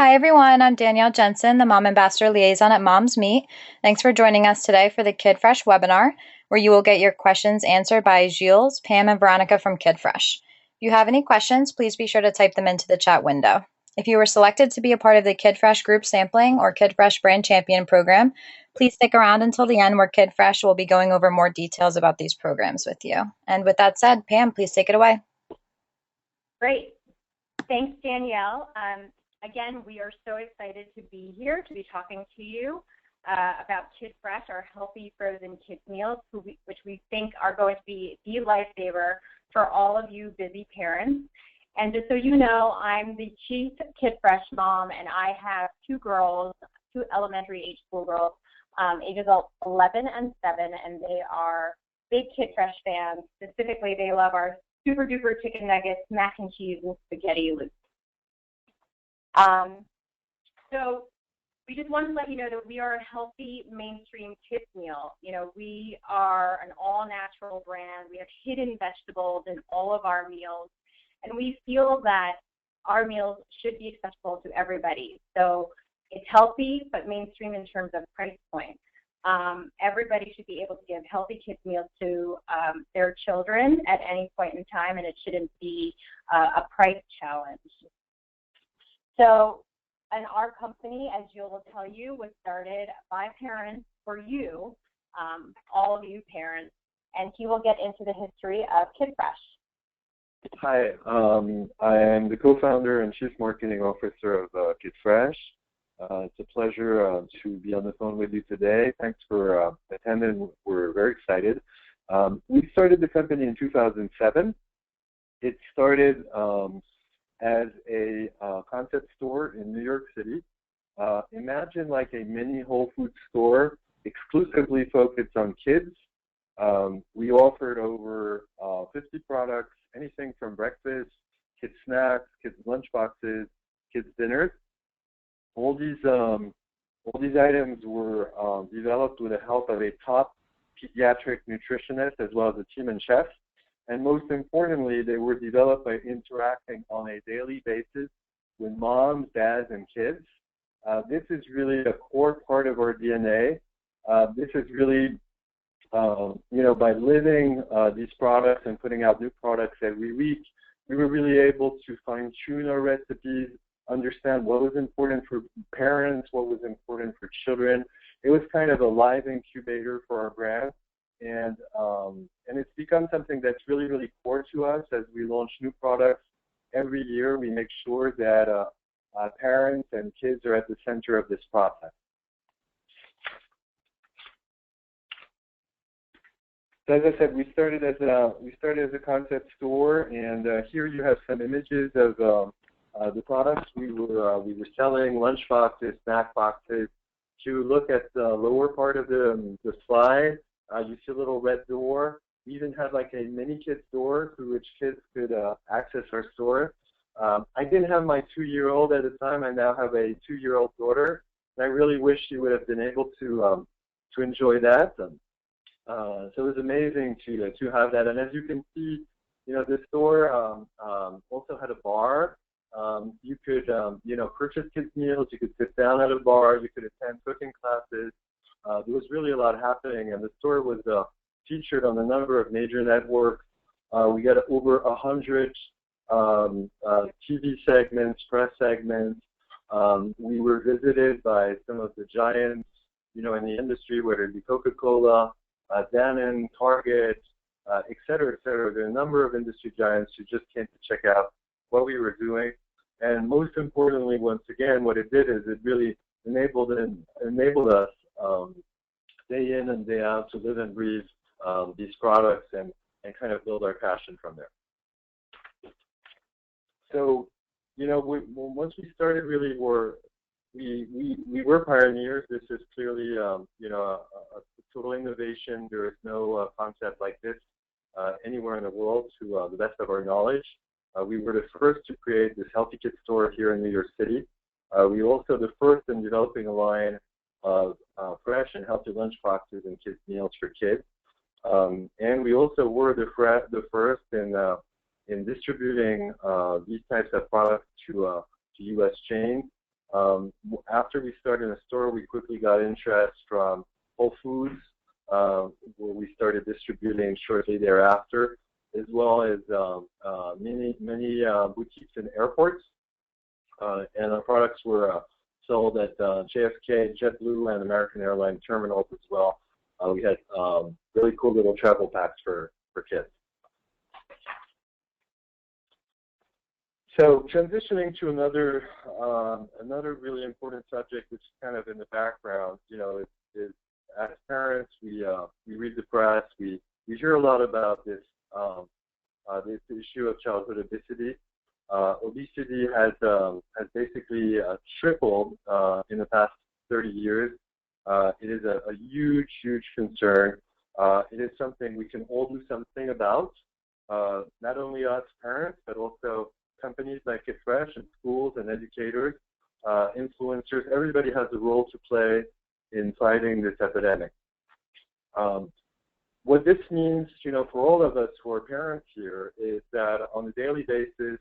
Hi everyone, I'm Danielle Jensen, the Mom Ambassador Liaison at Moms Meet. Thanks for joining us today for the Kidfresh webinar, where you will get your questions answered by Gilles, Pam, and Veronica from Kidfresh. If you have any questions, please be sure to type them into the chat window. If you were selected to be a part of the Kidfresh group sampling or Kidfresh Brand Champion program, please stick around until the end where Kidfresh will be going over more details about these programs with you. And with that said, Pam, please take it away. Great. Thanks, Danielle. Again, we are so excited to be here to be talking to you about Kidfresh, our healthy frozen kids meals, which we think are going to be the lifesaver for all of you busy parents. And just so you know, I'm the chief Kidfresh mom, and I have two girls, two elementary age school girls, ages 11 and 7, and they are big Kidfresh fans. Specifically, they love our super duper chicken nuggets, mac and cheese, and spaghetti loup. So we just wanted to let you know that we are a healthy mainstream kids meal. You know, we are an all-natural brand. We have hidden vegetables in all of our meals, and we feel that our meals should be accessible to everybody. So it's healthy, but mainstream in terms of price point. Everybody should be able to give healthy kids meals to their children at any point in time, and it shouldn't be a price challenge. So, and our company, as Jill will tell you, was started by parents for you, all of you parents, and he will get into the history of Kidfresh. Hi, I am the co-founder and chief marketing officer of Kidfresh. It's a pleasure to be on the phone with you today. Thanks for attending. We're very excited. We started the company in 2007. It started as a concept store in New York City. Imagine like a mini Whole Foods store exclusively focused on kids. We offered over 50 products, anything from breakfast, kids snacks, kids lunchboxes, kids dinners. All these items were developed with the help of a top pediatric nutritionist as well as a team and chef. And most importantly, they were developed by interacting on a daily basis with moms, dads, and kids. This is really a core part of our DNA. This is really, by living these products and putting out new products every week, we were really able to fine-tune our recipes, understand what was important for parents, what was important for children. It was kind of a live incubator for our brand. And it's become something that's really, really core to us as we launch new products every year. We make sure that parents and kids are at the center of this process. So as I said, we started as a concept store, and here you have some images of the products we were selling: lunch boxes, snack boxes. To look at the lower part of the slide, you see a little red door. We even had like a mini kids door through which kids could access our store. I didn't have my 2-year-old at the time. I now have a 2-year-old daughter, and I really wish she would have been able to enjoy that. So it was amazing to have that. And as you can see, the store also had a bar. You could purchase kids meals. You could sit down at a bar. You could attend cooking classes. There was really a lot happening, and the store was featured on a number of major networks. We got over 100 TV segments, press segments. We were visited by some of the giants, in the industry, whether it be Coca-Cola, Danone, Target, et cetera, et cetera. There are a number of industry giants who just came to check out what we were doing. And most importantly, once again, what it did is it really enabled us day in and day out to live and breathe these products and kind of build our passion from there. So, once we started, really we were pioneers. This is clearly a total innovation. There is no concept like this anywhere in the world, to the best of our knowledge. We were the first to create this Healthy Kids store here in New York City. We were also the first in developing a line of fresh and healthy lunch boxes and kids meals for kids. And we also were the first in distributing these types of products to U.S. chains. After we started in the store, we quickly got interest from Whole Foods, where we started distributing shortly thereafter, as well as many boutiques in airports. And our products were sold at JFK, JetBlue, and American Airlines terminals as well. We had really cool little travel packs for kids. So transitioning to another really important subject, which is kind of in the background, is as parents we read the press, we hear a lot about this issue of childhood obesity. Obesity has basically tripled in the past 30 years. It is a huge concern. It is something we can all do something about, not only us parents, but also companies like Kidfresh and schools and educators, influencers. Everybody has a role to play in fighting this epidemic. What this means, for all of us who are parents here, is that on a daily basis,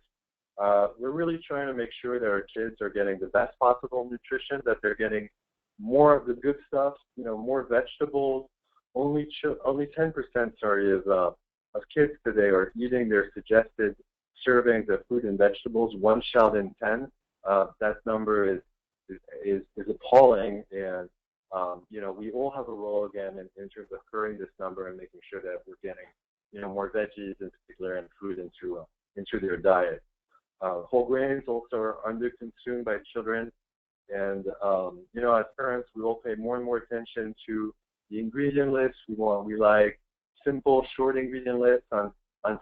we're really trying to make sure that our kids are getting the best possible nutrition, that they're getting more of the good stuff, more vegetables. Only 10%, of kids today are eating their suggested servings of fruit and vegetables. 1 child in 10. That number is appalling, and we all have a role again in terms of curbing this number and making sure that we're getting more veggies in particular and fruit into their diet. Whole grains also are underconsumed by children, and as parents, we all pay more and more attention to the ingredient list. We like simple, short ingredient lists on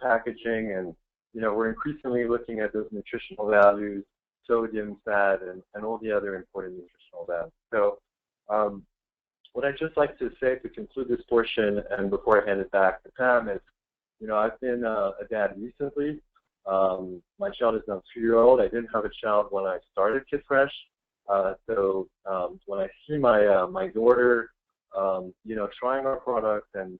packaging, and we're increasingly looking at those nutritional values, sodium, fat, and all the other important nutritional values. So what I'd just like to say to conclude this portion, and before I hand it back to Pam, is I've been a dad recently. My child is now 2-year-old. I didn't have a child when I started Kidfresh. So when I see my daughter, trying our products and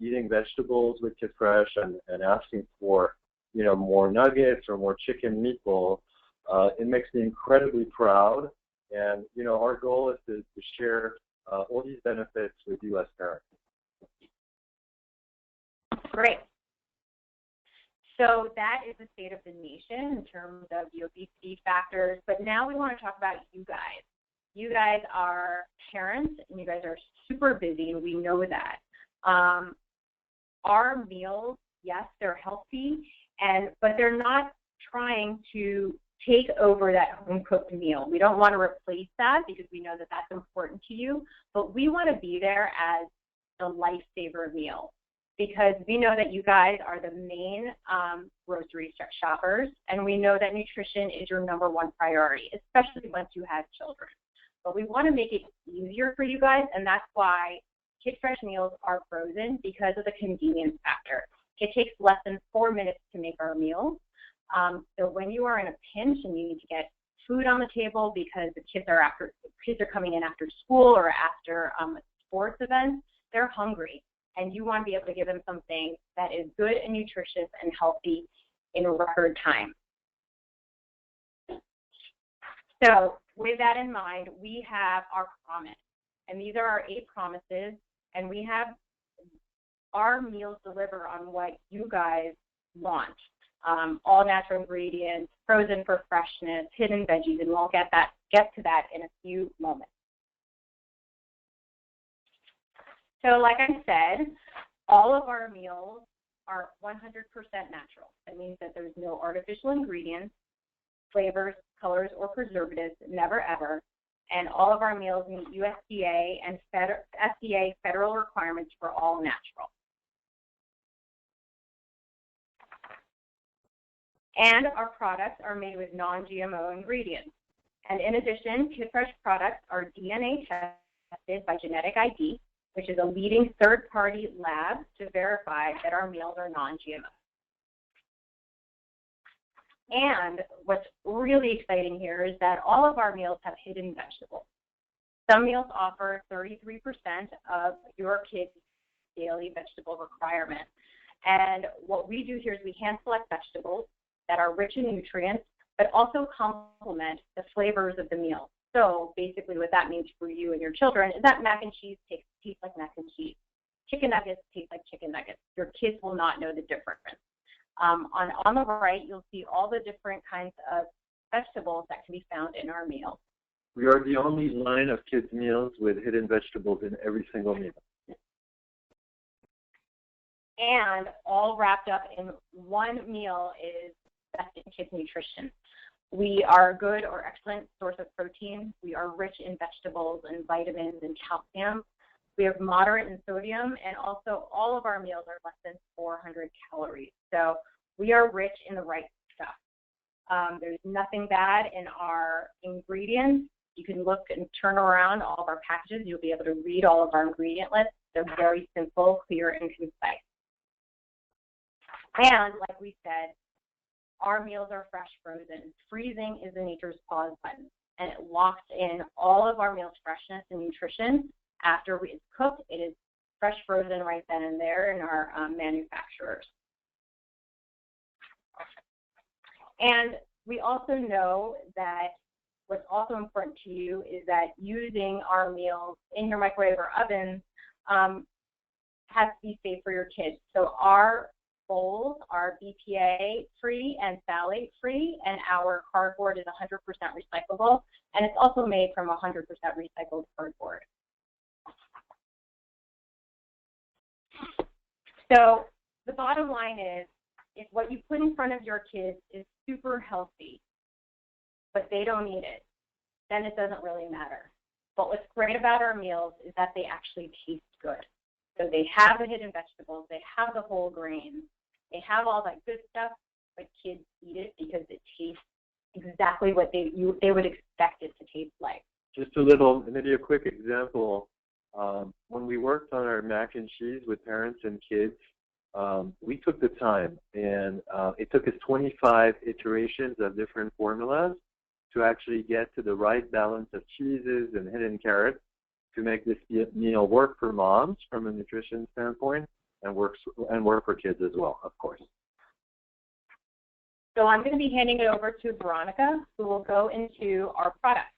eating vegetables with Kidfresh and asking for more nuggets or more chicken meatballs, it makes me incredibly proud. And our goal is to share all these benefits with you as parents. Great. So that is the state of the nation in terms of the obesity factors. But now we want to talk about you guys. You guys are parents, and you guys are super busy, and we know that. Our meals, yes, they're healthy, but they're not trying to take over that home-cooked meal. We don't want to replace that because we know that that's important to you, but we want to be there as the lifesaver meal because we know that you guys are the main grocery shoppers, and we know that nutrition is your number one priority, especially once you have children. But we want to make it easier for you guys, and that's why Kidfresh meals are frozen because of the convenience factor. It takes less than 4 minutes to make our meals. So when you are in a pinch and you need to get food on the table because the kids are coming in after school or after a sports event, they're hungry, and you want to be able to give them something that is good and nutritious and healthy in record time. So with that in mind, we have our promise, and these are our 8 promises, and we have our meals deliver on what you guys want. All natural ingredients, frozen for freshness, hidden veggies, and we'll get to that in a few moments. So like I said, all of our meals are 100% natural. That means that there's no artificial ingredients, flavors, colors, or preservatives, never ever. And all of our meals meet USDA and FDA federal requirements for all natural. And our products are made with non-GMO ingredients. And in addition, Kidfresh products are DNA tested by Genetic ID, which is a leading third-party lab to verify that our meals are non-GMO. And what's really exciting here is that all of our meals have hidden vegetables. Some meals offer 33% of your kids' daily vegetable requirement. And what we do here is we hand select vegetables that are rich in nutrients, but also complement the flavors of the meal. So basically what that means for you and your children is that mac and cheese tastes like mac and cheese. Chicken nuggets taste like chicken nuggets. Your kids will not know the difference. On the right, you'll see all the different kinds of vegetables that can be found in our meals. We are the only line of kids' meals with hidden vegetables in every single meal. And all wrapped up in one meal is best in kids nutrition. We are a good or excellent source of protein. We are rich in vegetables and vitamins and calcium. We have moderate in sodium, and also all of our meals are less than 400 calories. So we are rich in the right stuff. There's nothing bad in our ingredients. You can look and turn around all of our packages. You'll be able to read all of our ingredient lists. They're very simple, clear, and concise. And like we said, our meals are fresh frozen. Freezing is the nature's pause button, and it locks in all of our meals' freshness and nutrition. After it's cooked, it is fresh frozen right then and there in our manufacturers. And we also know that what's also important to you is that using our meals in your microwave or oven has to be safe for your kids. So our bowls are BPA free and phthalate free, and our cardboard is 100% recyclable, and it's also made from 100% recycled cardboard. So the bottom line is, if what you put in front of your kids is super healthy, but they don't eat it, then it doesn't really matter. But what's great about our meals is that they actually taste good. So they have the hidden vegetables, they have the whole grains, they have all that good stuff, but kids eat it because it tastes exactly what they would expect it to taste like. Just a little, maybe a quick example. When we worked on our mac and cheese with parents and kids, we took the time, and it took us 25 iterations of different formulas to actually get to the right balance of cheeses and hidden carrots to make this meal work for moms from a nutrition standpoint, and work for kids as well, of course. So I'm going to be handing it over to Veronica, who will go into our products.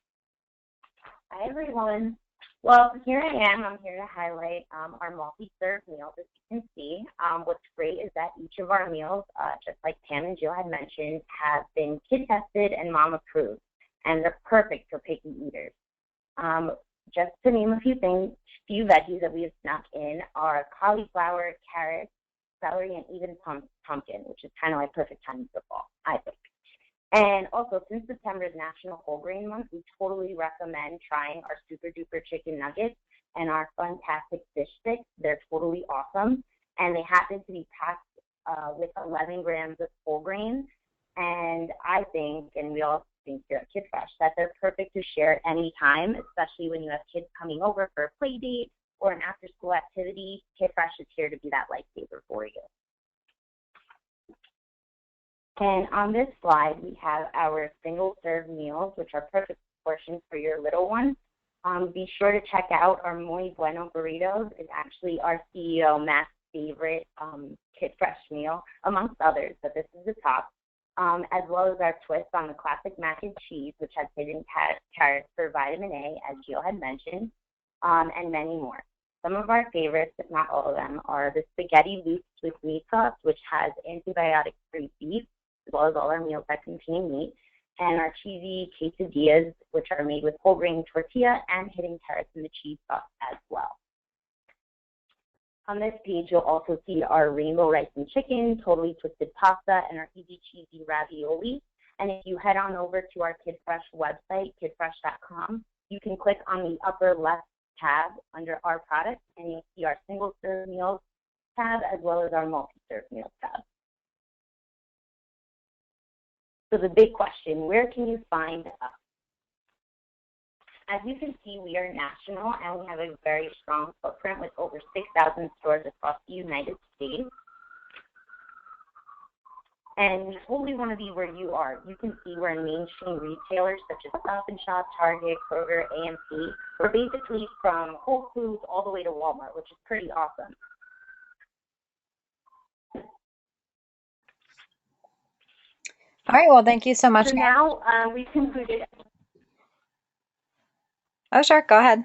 Hi, everyone. Well, here I am. I'm here to highlight our multi-serve meals. As you can see, what's great is that each of our meals, just like Pam and Jill had mentioned, have been kid-tested and mom-approved, and they're perfect for picky eaters. Just to name a few things, few veggies that we have snuck in are cauliflower, carrots, celery, and even pumpkin, which is kind of like perfect timing for fall, I think. And also, since September is National Whole Grain Month, we totally recommend trying our Super Duper Chicken Nuggets and our Fantastic Fish Sticks. They're totally awesome, and they happen to be packed with 11 grams of whole grain. And I think, and we all think here at Kidfresh, that they're perfect to share at any time, especially when you have kids coming over for a play date or an after-school activity. Kidfresh is here to be that lifesaver for you. And on this slide, we have our single-serve meals, which are perfect portions for your little ones. Be sure to check out our Muy Bueno burritos. It's actually our CEO Matt's favorite Kidfresh meal, amongst others, but this is the top. As well as our twist on the classic mac and cheese, which has hidden carrots for vitamin A, as Jill had mentioned, and many more. Some of our favorites, if not all of them, are the spaghetti loose with meat sauce, which has antibiotic-free beef, as well as all our meals that contain meat, and our cheesy quesadillas, which are made with whole grain tortilla and hidden carrots in the cheese sauce as well. On this page, you'll also see our rainbow rice and chicken, totally twisted pasta, and our easy cheesy ravioli. And if you head on over to our Kidfresh website, kidfresh.com, you can click on the upper left tab under our products, and you'll see our single-serve meals tab as well as our multi-serve meals tab. So the big question, where can you find us? As you can see, we are national, and we have a very strong footprint with over 6,000 stores across the United States. And we totally want to be where you are. You can see we're in mainstream retailers such as Stop and Shop, Target, Kroger, AMP. We're basically from Whole Foods all the way to Walmart, which is pretty awesome. All right, well, thank you so much, So guys. now we've concluded. Oh, sure, go ahead.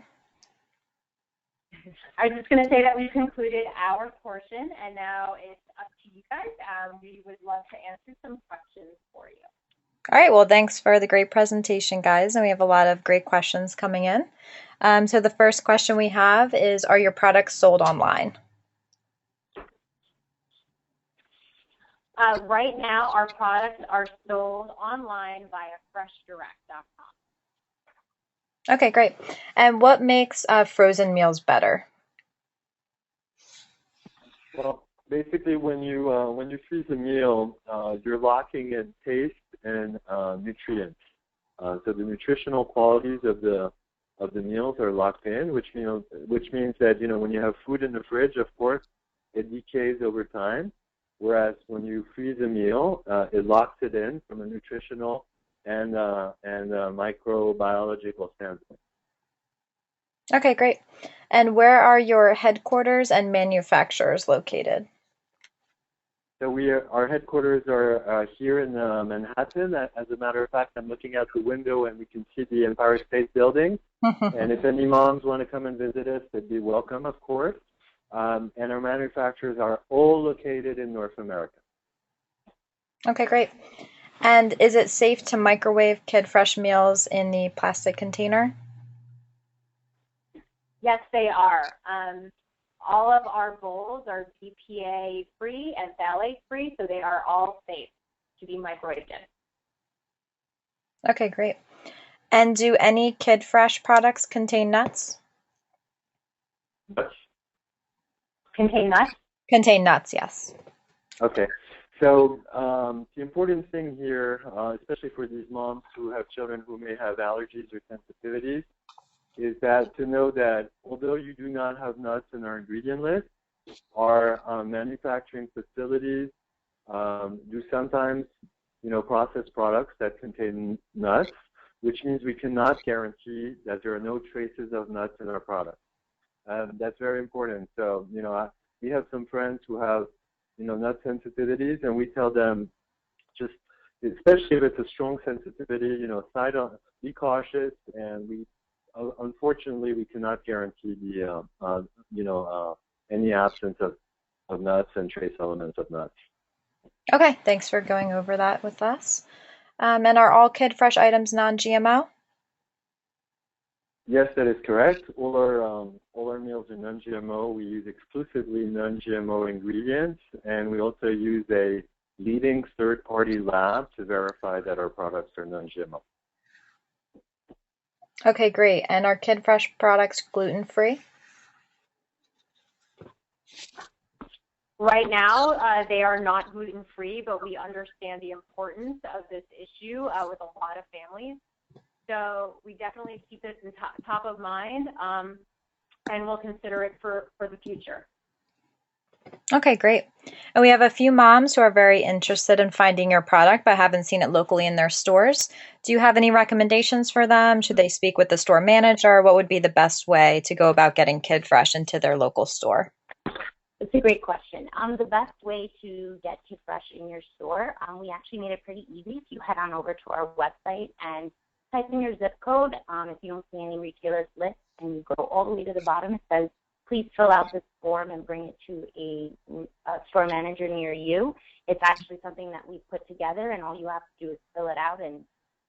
I was just going to say that we've concluded our portion, and now it's up to you guys. We would love to answer some questions for you. All right, well, thanks for the great presentation, guys, and we have a lot of great questions coming in. So the first question we have is, are your products sold online? Right now, our products are sold online via freshdirect.com. Okay, great. And what makes frozen meals better? Well, basically, when you freeze a meal, you're locking in taste and nutrients. So the nutritional qualities of the meals are locked in, which means that when you have food in the fridge, of course, it decays over time. Whereas when you freeze a meal, it locks it in from a nutritional and microbiological standpoint. Okay, great. And where are your headquarters and manufacturers located? So our headquarters are here in Manhattan. As a matter of fact, I'm looking out the window and we can see the Empire State Building. And if any moms want to come and visit us, they'd be welcome, of course. And our manufacturers are all located in North America. Okay, great. And is it safe to microwave Kidfresh meals in the plastic container? Yes, they are. All of our bowls are BPA free and phthalate free, so they are all safe to be microwaved in. Okay, great. And do any Kidfresh products contain nuts? Nuts? Contain nuts? Contain nuts, yes. Okay. So the important thing here, especially for these moms who have children who may have allergies or sensitivities, is that to know that although you do not have nuts in our ingredient list, our manufacturing facilities do sometimes, process products that contain nuts, which means we cannot guarantee that there are no traces of nuts in our product. That's very important. So, we have some friends who have, nut sensitivities, and we tell them just, especially if it's a strong sensitivity, be cautious, and unfortunately, we cannot guarantee any absence of nuts and trace elements of nuts. Okay, thanks for going over that with us. And are all Kidfresh items non-GMO? Yes, that is correct. All our meals are non-GMO. We use exclusively non-GMO ingredients, and we also use a leading third-party lab to verify that our products are non-GMO. Okay, great. And are Kidfresh products gluten-free? Right now, they are not gluten-free, but we understand the importance of this issue with a lot of families. So we definitely keep this in top of mind, and we'll consider it for the future. Okay, great. And we have a few moms who are very interested in finding your product but haven't seen it locally in their stores. Do you have any recommendations for them? Should they speak with the store manager? What would be the best way to go about getting Kidfresh into their local store? It's a great question. The best way to get Kidfresh in your store, we actually made it pretty easy. If you head on over to our website and type in your zip code, if you don't see any retailers list, and you go all the way to the bottom, it says, please fill out this form and bring it to a store manager near you. It's actually something that we put together, and all you have to do is fill it out and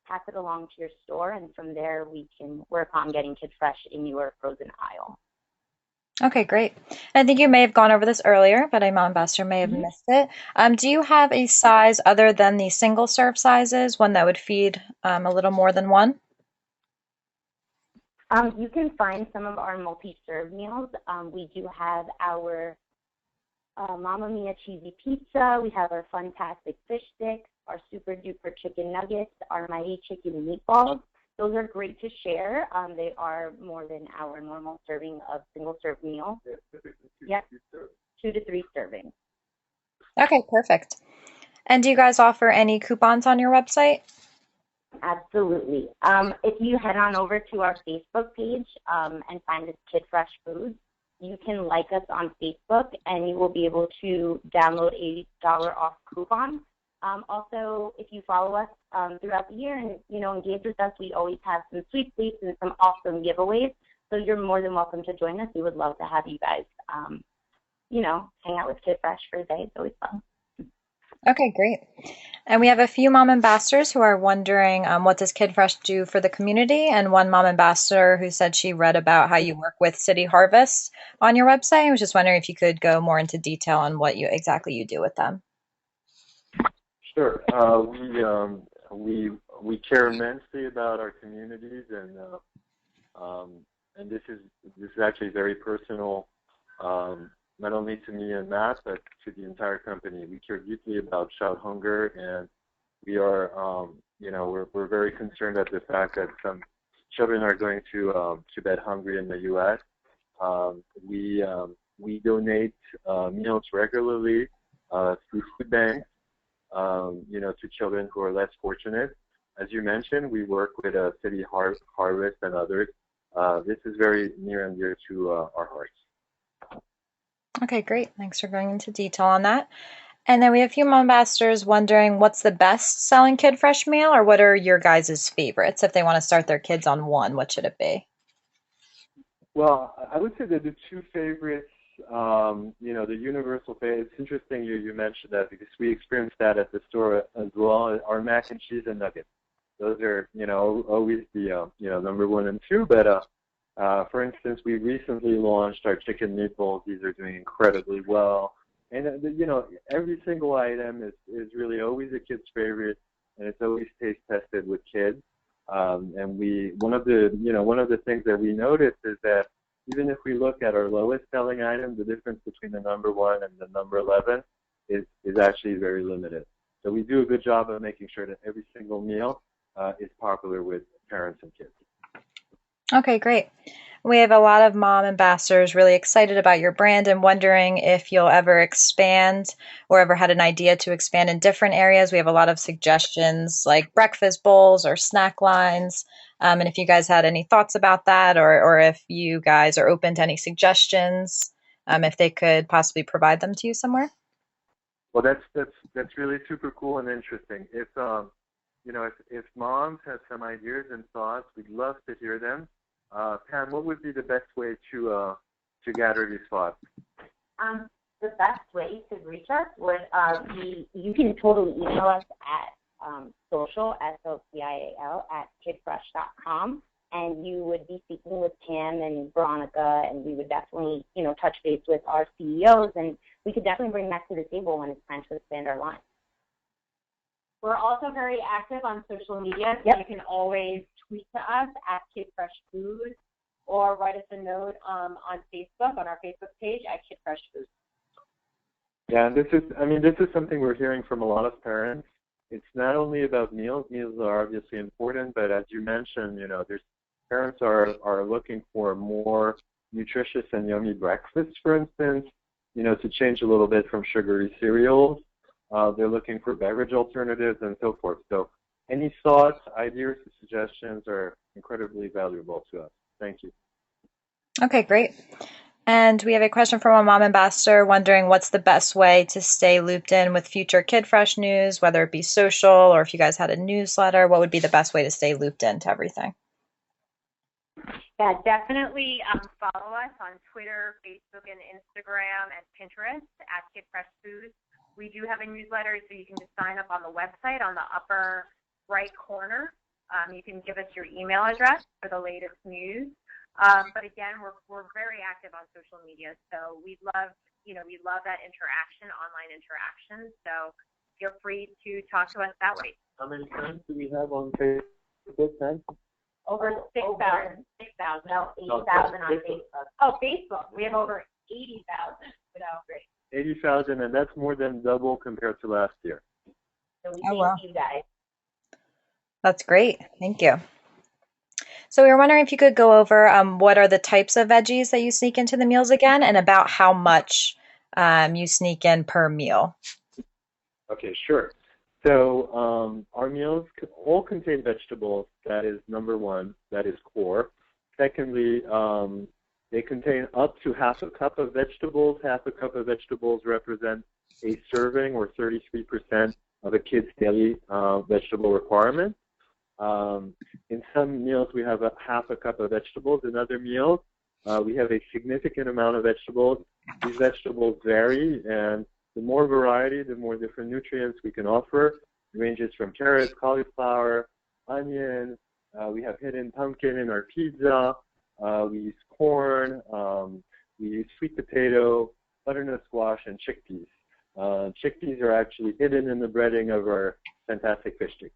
pass it along to your store, and from there we can work on getting Kidfresh in your frozen aisle. Okay, great. I think you may have gone over this earlier, but Mom Ambassador may have missed it. Do you have a size other than the single serve sizes, one that would feed a little more than one? You can find some of our multi-serve meals. We do have our Mamma Mia cheesy pizza. We have our Funtastic fish sticks, our Super Duper chicken nuggets, our Mighty chicken meatballs. Those are great to share. They are more than our normal serving of single-serve meal. Yep, 2 to 3 servings. Okay, perfect. And do you guys offer any coupons on your website? Absolutely. If you head on over to our Facebook page and find us Kidfresh Foods, you can like us on Facebook, and you will be able to download a $1 off coupon. Also, if you follow us throughout the year and engage with us, we always have some sweepstakes and some awesome giveaways. So you're more than welcome to join us. We would love to have you guys, hang out with Kidfresh for a day. It's always fun. Okay, great. And we have a few mom ambassadors who are wondering what does Kidfresh do for the community, and one mom ambassador who said she read about how you work with City Harvest on your website. I was just wondering if you could go more into detail on what you do with them. Sure. We care immensely about our communities, and this is actually very personal, not only to me and Matt, but to the entire company. We care deeply about child hunger, and we are, we're very concerned at the fact that some children are going to bed hungry in the U.S. We donate meals regularly through food banks, to children who are less fortunate. As you mentioned, we work with City Harvest and others. This is very near and dear to our hearts. Okay, great. Thanks for going into detail on that. And then we have a few mom ambassadors wondering what's the best selling Kidfresh meal, or what are your guys' favorites? If they want to start their kids on one, what should it be? Well, I would say that the two favorites, the universal favorite. It's interesting you mentioned that, because we experienced that at the store as well. Our mac and cheese and nuggets. Those are, always the, number one and two. But for instance, we recently launched our chicken meatballs. These are doing incredibly well. And, every single item is really always a kid's favorite, and it's always taste tested with kids. And one of the things that we noticed is that even if we look at our lowest selling item, the difference between the number 1 and the number 11 is actually very limited. So we do a good job of making sure that every single meal is popular with parents and kids. Okay, great. We have a lot of mom ambassadors really excited about your brand and wondering if you'll ever expand or ever had an idea to expand in different areas. We have a lot of suggestions like breakfast bowls or snack lines. And if you guys had any thoughts about that, or if you guys are open to any suggestions, if they could possibly provide them to you somewhere. Well, that's really super cool and interesting. If moms have some ideas and thoughts, we'd love to hear them. Pam, what would be the best way to gather these thoughts? The best way to reach us would you can totally email us at social, SOCIAL, at kidfresh.com, and you would be speaking with Pam and Veronica, and we would definitely, touch base with our CEOs, and we could definitely bring that to the table when it's time to expand our line. We're also very active on social media, so Yep. you can always tweet to us at Kidfresh Foods, or write us a note on Facebook, on our Facebook page at Kidfresh Foods. Yeah, and this is something we're hearing from a lot of parents. It's not only about meals. Meals are obviously important, but as you mentioned, parents are looking for more nutritious and yummy breakfasts, for instance, to change a little bit from sugary cereals. They're looking for beverage alternatives and so forth. So any thoughts, ideas, or suggestions are incredibly valuable to us. Thank you. Okay, great. And we have a question from a mom ambassador wondering what's the best way to stay looped in with future Kidfresh news, whether it be social or if you guys had a newsletter, what would be the best way to stay looped into everything? Yeah, definitely follow us on Twitter, Facebook, and Instagram, and Pinterest at Kidfresh Foods. We do have a newsletter, so you can just sign up on the website on the upper right corner. You can give us your email address for the latest news. But again, we're very active on social media, so we love that interaction, online interaction. So feel free to talk to us that way. How many friends do we have on Facebook then? Over 6,000. 6,000. No, 8,000 on Facebook. Oh, Facebook. We have over 80,000. So great. 80,000, and that's more than double compared to last year. So we Oh, wow. thank you guys. That's great. Thank you. So we were wondering if you could go over what are the types of veggies that you sneak into the meals again, and about how much you sneak in per meal. Okay, sure. So our meals all contain vegetables. That is number one. That is core. Secondly, they contain up to half a cup of vegetables. Half a cup of vegetables represents a serving, or 33% of a kid's daily vegetable requirement. In some meals, we have a half a cup of vegetables. In other meals, we have a significant amount of vegetables. These vegetables vary, and the more variety, the more different nutrients we can offer. It ranges from carrots, cauliflower, onion. We have hidden pumpkin in our pizza. We use corn. We use sweet potato, butternut squash, and chickpeas. Chickpeas are actually hidden in the breading of our fantastic fish sticks.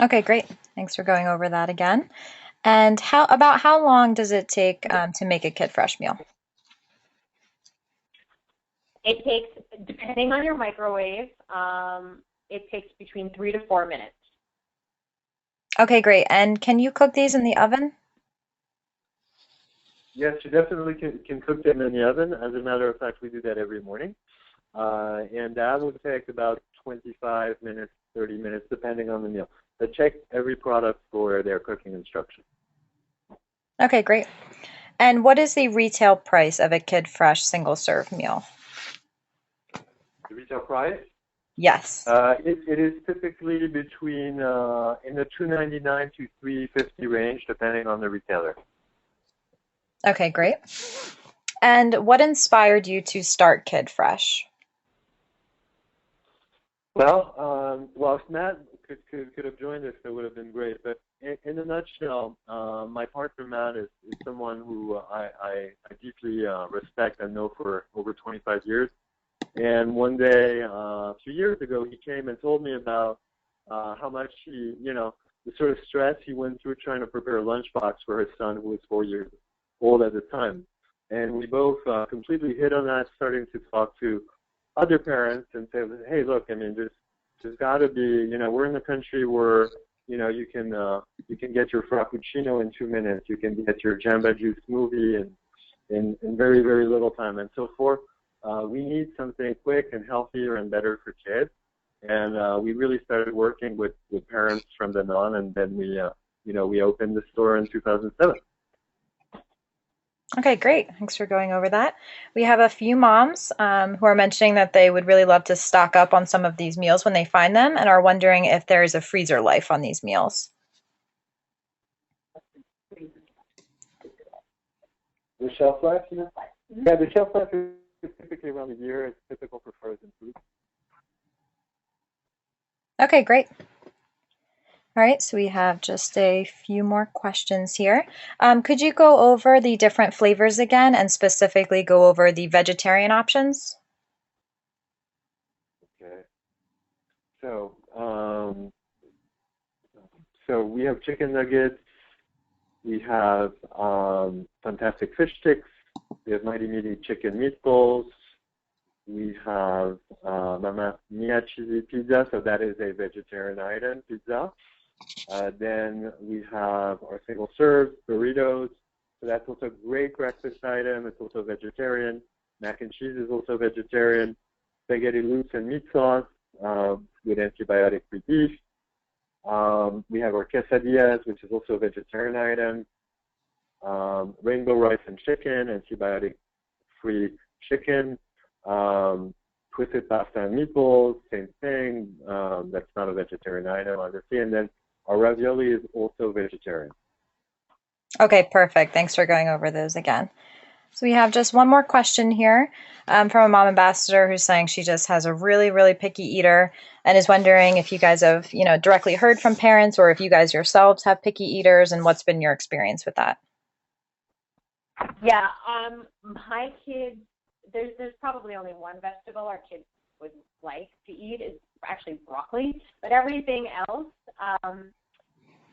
Okay, great. Thanks for going over that again. And how long does it take to make a Kidfresh meal? It takes, depending on your microwave, it takes between 3 to 4 minutes. Okay, great. And can you cook these in the oven? Yes, you definitely can cook them in the oven. As a matter of fact, we do that every morning. And that would take about 25 minutes, 30 minutes, depending on the meal. But check every product for their cooking instructions. Okay, great. And what is the retail price of a Kidfresh single-serve meal? The retail price? Yes. It is typically between in the $2.99 to $3.50 range, depending on the retailer. Okay, great. And what inspired you to start Kidfresh? Well, if Matt could have joined us, that would have been great. But in a nutshell, my partner Matt is someone who I deeply respect and know for over 25 years. And one day, a few years ago, he came and told me about how much he, the sort of stress he went through trying to prepare a lunchbox for his son, who was 4 years old at the time. And we both completely hit on that, starting to talk to other parents and say, hey, look, I mean, there's got to be, we're in a country where, you can get your frappuccino in 2 minutes, you can get your jamba juice smoothie in very, very little time, and so forth. We need something quick and healthier and better for kids. And we really started working with parents from then on, and then we opened the store in 2007. Okay, great. Thanks for going over that. We have a few moms who are mentioning that they would really love to stock up on some of these meals when they find them and are wondering if there is a freezer life on these meals. The shelf life? Yeah, the shelf life is typically around a year. It's typical for frozen food. Okay, great. All right, so we have just a few more questions here. Could you go over the different flavors again and specifically go over the vegetarian options? Okay. So, we have chicken nuggets. We have fantastic fish sticks. We have Mighty Meaty chicken meatballs. We have Mamma Mia cheesy pizza, so that is a vegetarian item, pizza. Then we have our single serve burritos, so that's also a great breakfast item. It's also vegetarian. Mac and cheese is also vegetarian. Spaghetti loops and meat sauce with antibiotic-free beef. We have our quesadillas, which is also a vegetarian item. Rainbow rice and chicken, antibiotic-free chicken. Twisted pasta and meatballs, same thing. That's not a vegetarian item, obviously. And then our ravioli is also vegetarian. Okay, perfect. Thanks for going over those again. So we have just one more question here from a mom ambassador who's saying she just has a really, really picky eater and is wondering if you guys have, directly heard from parents or if you guys yourselves have picky eaters and what's been your experience with that. Yeah, my kids, there's probably only one vegetable our kids would like to eat is actually broccoli, but everything else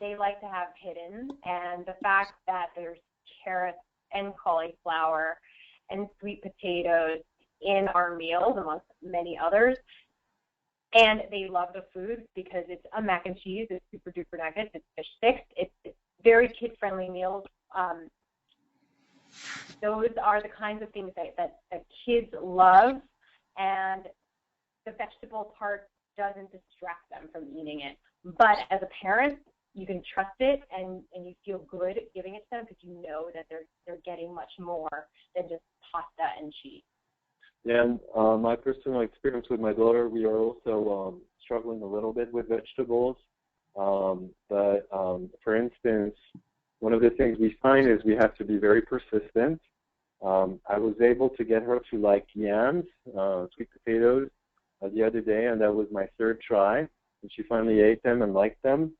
they like to have hidden. And the fact that there's carrots and cauliflower and sweet potatoes in our meals, amongst many others. And they love the food because it's a mac and cheese, it's super duper nuggets, it's fish sticks, it's very kid-friendly meals. Those are the kinds of things that kids love, and the vegetable part doesn't distract them from eating it. But as a parent, you can trust it and you feel good giving it to them because you know that they're getting much more than just pasta and cheese. Yeah, and my personal experience with my daughter, we are also struggling a little bit with vegetables. But for instance, one of the things we find is we have to be very persistent. I was able to get her to like yams, sweet potatoes, the other day, and that was my third try, and she finally ate them and liked them.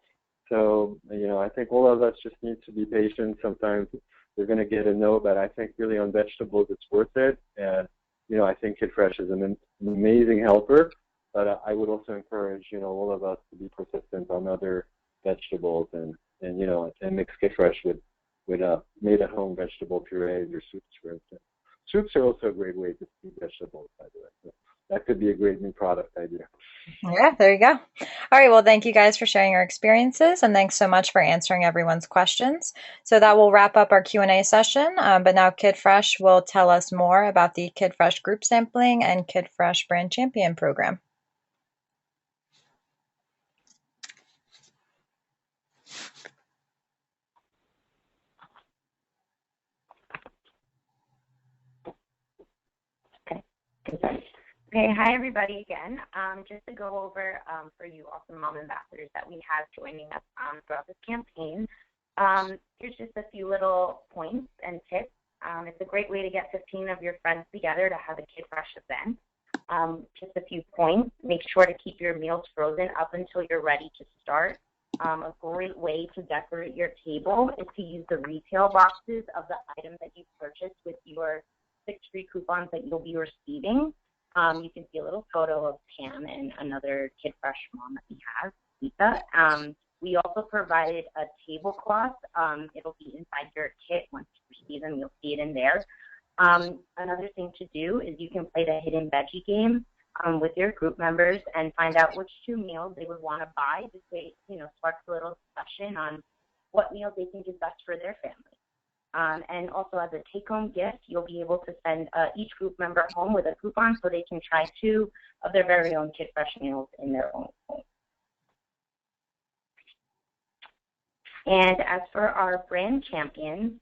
So, I think all of us just need to be patient. Sometimes we're going to get a no, but I think really on vegetables it's worth it. And, I think Kidfresh is an amazing helper, but I would also encourage, all of us to be persistent on other vegetables and mix Kidfresh with made at home vegetable purees or soups, for instance. Soups are also a great way to feed vegetables, by the way. So that could be a great new product idea. Yeah, there you go. All right, well, thank you guys for sharing your experiences, and thanks so much for answering everyone's questions. So that will wrap up our Q&A session, but now Kidfresh will tell us more about the Kidfresh group sampling and Kidfresh Brand Champion program. Okay, hi everybody again. Just to go over for you awesome mom ambassadors that we have joining us throughout this campaign, here's just a few little points and tips. It's a great way to get 15 of your friends together to have a Kidfresh event. Just a few points. Make sure to keep your meals frozen up until you're ready to start. A great way to decorate your table is to use the retail boxes of the items that you purchased with your 6 free coupons that you'll be receiving. You can see a little photo of Pam and another Kidfresh mom that we have, Lisa. We also provided a tablecloth. It'll be inside your kit. Once you receive them, you'll see it in there. Another thing to do is you can play the hidden veggie game with your group members and find out which 2 meals they would want to buy. This way, sparks a little discussion on what meals they think is best for their family. And also as a take-home gift, you'll be able to send each group member home with a coupon so they can try 2 of their very own Kidfresh meals in their own home. And as for our brand champions,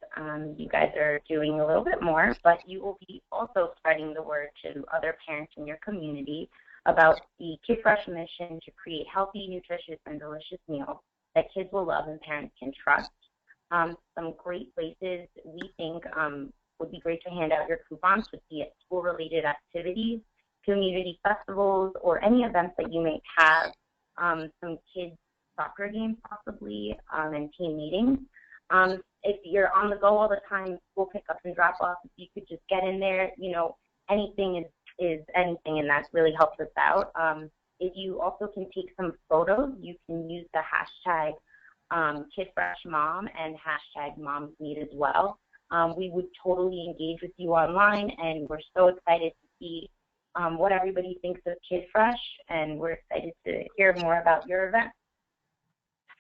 you guys are doing a little bit more, but you will be also spreading the word to other parents in your community about the Kidfresh mission to create healthy, nutritious, and delicious meals that kids will love and parents can trust. Some great places we think would be great to hand out your coupons would be at school-related activities, community festivals, or any events that you may have, some kids soccer games possibly, and team meetings. If you're on the go all the time, school pickups and drop-offs, if you could just get in there, anything is anything, and that really helps us out. If you also can take some photos, you can use the hashtag KidFreshMom and hashtag MomsMeet as well. We would totally engage with you online, and we're so excited to see what everybody thinks of Kidfresh, and we're excited to hear more about your event.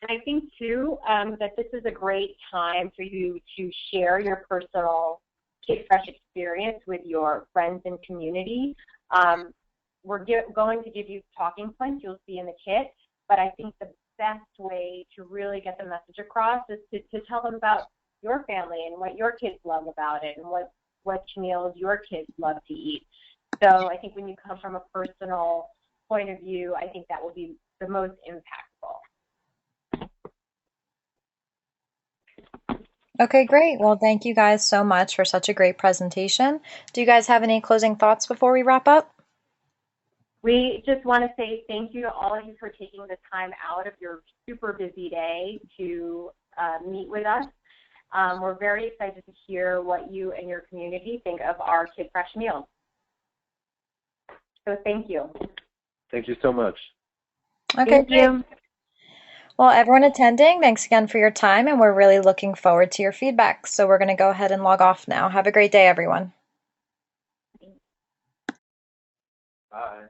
And I think, too, that this is a great time for you to share your personal Kidfresh experience with your friends and community. We're going to give you talking points you'll see in the kit, but I think the best way to really get the message across is to tell them about your family and what your kids love about it and what meals your kids love to eat. So I think when you come from a personal point of view, I think that will be the most impactful. Okay, great. Well, thank you guys so much for such a great presentation. Do you guys have any closing thoughts before we wrap up? We just want to say thank you to all of you for taking the time out of your super busy day to meet with us. We're very excited to hear what you and your community think of our Kidfresh meals. So thank you. Thank you so much. Okay, Thank you. Well, everyone attending, thanks again for your time, and we're really looking forward to your feedback. So we're going to go ahead and log off now. Have a great day, everyone. Bye.